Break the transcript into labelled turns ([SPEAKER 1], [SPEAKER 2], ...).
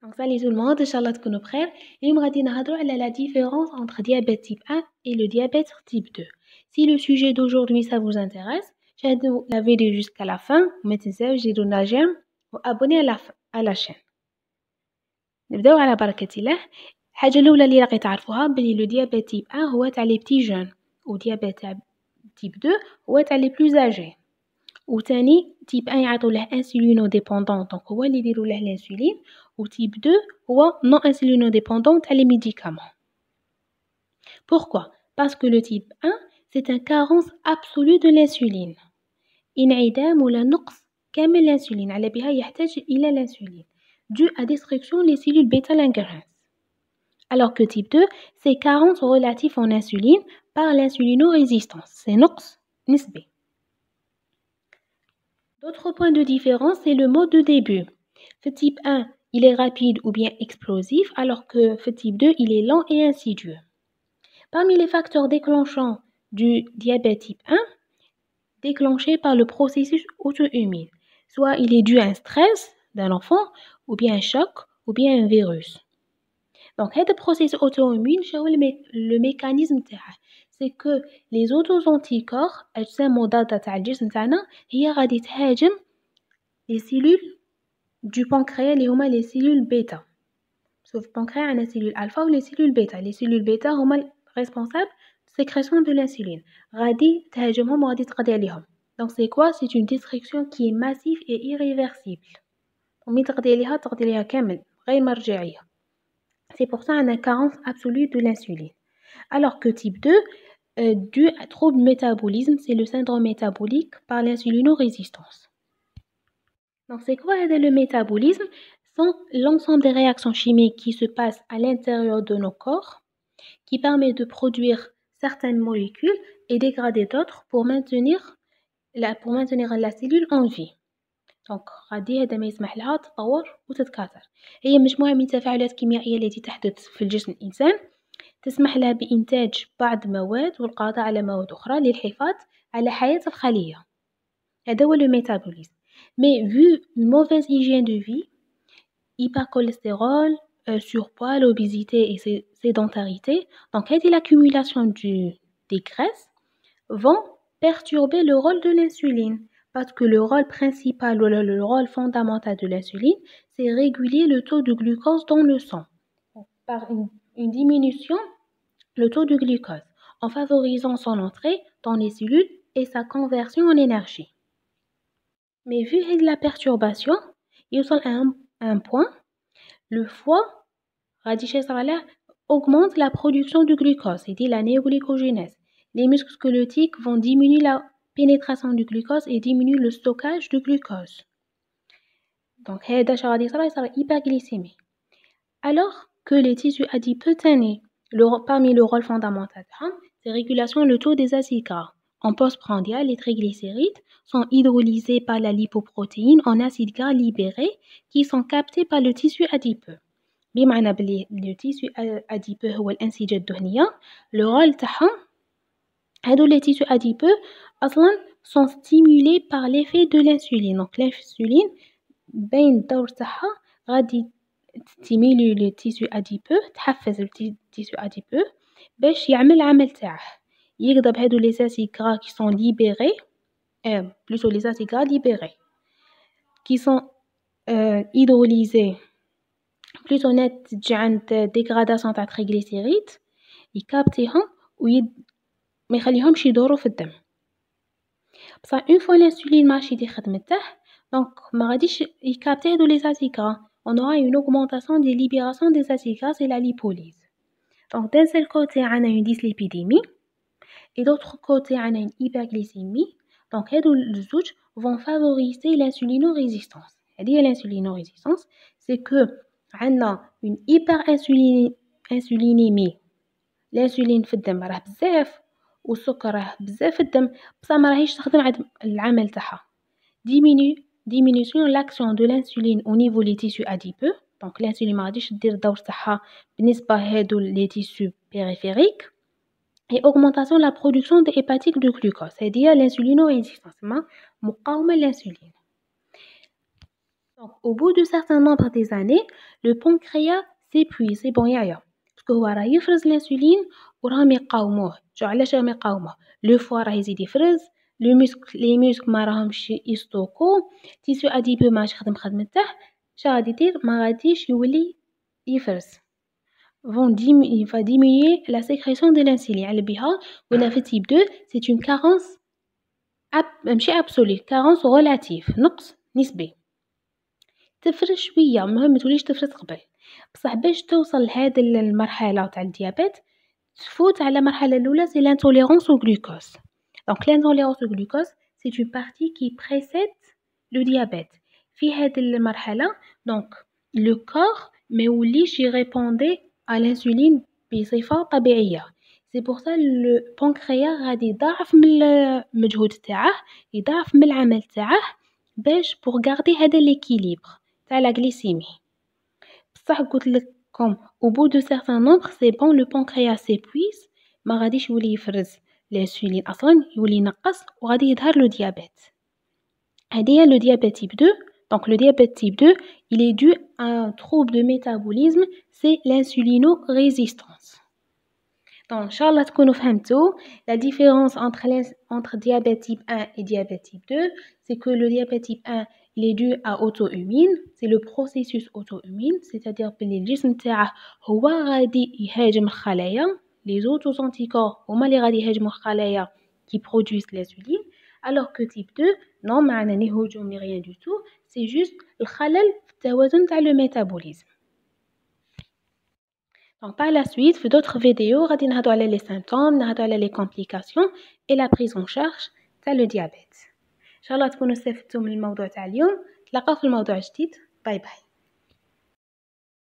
[SPEAKER 1] Donc salut tout le monde, Inch'Allah تكونوا بخير. اليوم غادي نهضروا على la différence entre diabète type 1 et le diabète type 2. Si le sujet d'aujourd'hui ça vous intéresse, شاهدوا la vidéo jusqu'à la fin وما تنساوش ديروا لنا j'aime وابوني à la chaîne. نبداو على بركة الله. الحاجة الأولى اللي راقي تعرفوها بلي لو diabète type 1 هو تاع les petits jeunes و diabète type 2 هو تاع les plus âgés. وثاني تيب 1 يعطوا له انسولينو ديبوندون دونك هو اللي يديروا له الانسولين وتيب 2 هو نو انسولينو ديبوندون تاع لي ميديكامون. Pourquoi? Parce que le type 1 c'est une carence absolue de l'insuline. انعدام ولا نقص كامل الانسولين على بها يحتاج الى الانسولين dû à destruction les cellules bêta Langerhans. Alors que type 2 c'est carence relative en insuline par l'insulinorésistance. C'est نقص نسبي. D'autres points de différence, c'est le mode de début. Le type 1, il est rapide ou bien explosif, alors que le type 2, il est lent et insidieux. Parmi les facteurs déclenchants du diabète type 1, déclenché par le processus auto-immune, soit il est dû à un stress d'un enfant, ou bien un choc, ou bien un virus. Donc, ce processus auto-immune, le mécanisme c'est que les auto-anticorps أجسام مضادة تاع الجسم تاعنا هي غادي تهاجم les cellules du pancréas اللي هما les cellules bêta. Sauf pancréas عندنا cellules alpha ou les cellules bêta. Les cellules bêta هما responsables de sécrétion de l'insuline. غادي تهاجمهم وغادي تقضي عليهم. Donc c'est quoi? C'est une destruction qui est massive et irréversible. ومين تقضي عليها كامل غير مرجعية. C'est pour ça qu'on a une carence absolue de l'insuline. Alors que type 2, dû à trouble métabolisme, c'est le syndrome métabolique par l'insulinorésistance. Donc c'est quoi le métabolisme? C'est l'ensemble des réactions chimiques qui se passent à l'intérieur de nos corps, qui permet de produire certaines molécules et dégrader d'autres pour maintenir la cellule en vie. دونك غادي هذا ما يسمح لها تطور وتتكاثر. هي مجموعة من التفاعلات الكيميائية التي تحدث في الجسم الإنسان تسمح لها بإنتاج بعض المواد والقضاء على مواد أخرى للحفاظ على حياة الخلية. هذا هو le métabolisme. Mais vu une mauvaise hygiène de vie, hypercholestérol, surpoids, l'obésité et sédentarité, donc l'accumulation des graisses vont perturber le rôle de l'insuline. Parce que le rôle principal ou le rôle fondamental de l'insuline, c'est réguler le taux de glucose dans le sang par une diminution le taux de glucose en favorisant son entrée dans les cellules et sa conversion en énergie. Mais vu la perturbation, il y a un point, le foie augmente la production de glucose, c'est-à-dire la néoglycogénèse. Les muscles squelettiques vont diminuer la pénétration du glucose et diminuer le stockage de glucose. Donc, c'est hyperglycémie. Alors que les tissus adipeux parmi le rôle fondamental, c'est régulation le taux des acides gras. En postprandial, les triglycérides sont hydrolysés par la lipoprotéine en acides gras libérés qui sont captés par le tissu adipeux. بمعنى بلي le tissu adipeux هو الأنسجة الدهنية le rôle تاعهم هادو les tissus adipeux أصلا sont stimulés par l'effet de l'insuline. Donc l'insuline بين الدور تاعها غادي stimuler le tissu adipeux تحفز le tissu adipeux باش يعمل العمل تاعه يقضب هادو les acides gras qui sont libérés plutôt les acides gras libérés qui sont hydrolysés plutôt net تجي عند dégradation تاع التريغليسيريد يكابتيهم ما يخليهمش يدوروا في الدم. بصح اون فوا الانسولين ماشي يدير خدمته دونك ما غاديش يكابتي هادو لي acides gras. On aura une augmentation des libérations des acides gras et la lipolyse. Donc d'un seul côté on a une dyslipidémie et d'autre côté on a une hyperglycémie. Donc هادو الزوج vont favoriser l'insulinorésistance. هذه l'insulinorésistance c'est que عندنا une hyperinsulinémie. الانسولين في الدم راه بزاف والسكر راه بزاف في الدم بصح ما راهيش تخدم العمل تاعها. diminution l'action de l'insuline au niveau des tissus adipeux. Donc l'insuline ما غاديش دير الدور تاعها بالنسبه هادو les tissus périphériques et augmentation de la production des hépatiques de glucose. هذه l'insulinorésistance مقاومه للانسولين. Donc, au bout de certain nombre des années, le pancréas s'épuise. C'est bon, يعيا. Parce que هو راه يفرز l'insuline وراهم يقاوموه. شو علاش راهم يقاوموه؟ Le foie راه يزيد يفرز، les muscles ما راهمش يستوكو، tissu adipeux ما عادش يخدم خدمته، شا غادي يدير؟ ما غاديش يولي يفرز. Il va diminuer la sécrétion de l'insuline. على بها قلنا في type 2 c'est une carence ماشي absolue، carence relative، نقص نسبي. تفرز شوية، المهم متوليش تفرز قبل، بصح باش توصل لهاد المرحلة تاع الديابيت تفوت على المرحلة الأولى c'est l'intolérance au glucose. Donc l'intolérance au glucose c'est une partie qui précède le diabète. في هاد المرحلة donc le corps ما يوليش يريبوندي à l'insuline بصفة طبيعية. C'est pour ça le pancréas غادي يضاعف من المجهود تاعه، يضاعف من العمل تاعه باش pour garder هذا l'équilibre تاع la glycémie. بصح قلت لكم au bout de certain nombre c'est bon le pancréas s'épuise ما غاديش يولي يفرز l'insuline أصلا، يولي ينقص وغادي يظهر le diabète. هذه le diabète type 2. Donc le diabète type 2 il est dû à un trouble de métabolisme, c'est l'insulinorésistance. Donc Inch'Allah تكونوا فهمتوا la différence entre diabète type 1 et diabète type 2, c'est que le diabète type 1 il est dû à auto-immune, c'est le processus auto-immune, c'est-à-dire que الجسم تاعه هو غادي يهاجم الخلايا، les auto-anticorps هما اللي غادي يهاجموا الخلايا qui produisent l'insuline, alors que type 2 non معنا ني هجوم ني rien du tout, c'est juste الخلل في التوازن تاع le métabolisme. Donc par la suite في d'autres vidéos غادي نهضروا على les symptômes، نهضروا على les complications et la prise en charge تاع le diabète. إن شاء الله تكونوا استفدتوا من الموضوع تاع اليوم. نتلاقاو في الموضوع جديد. باي باي.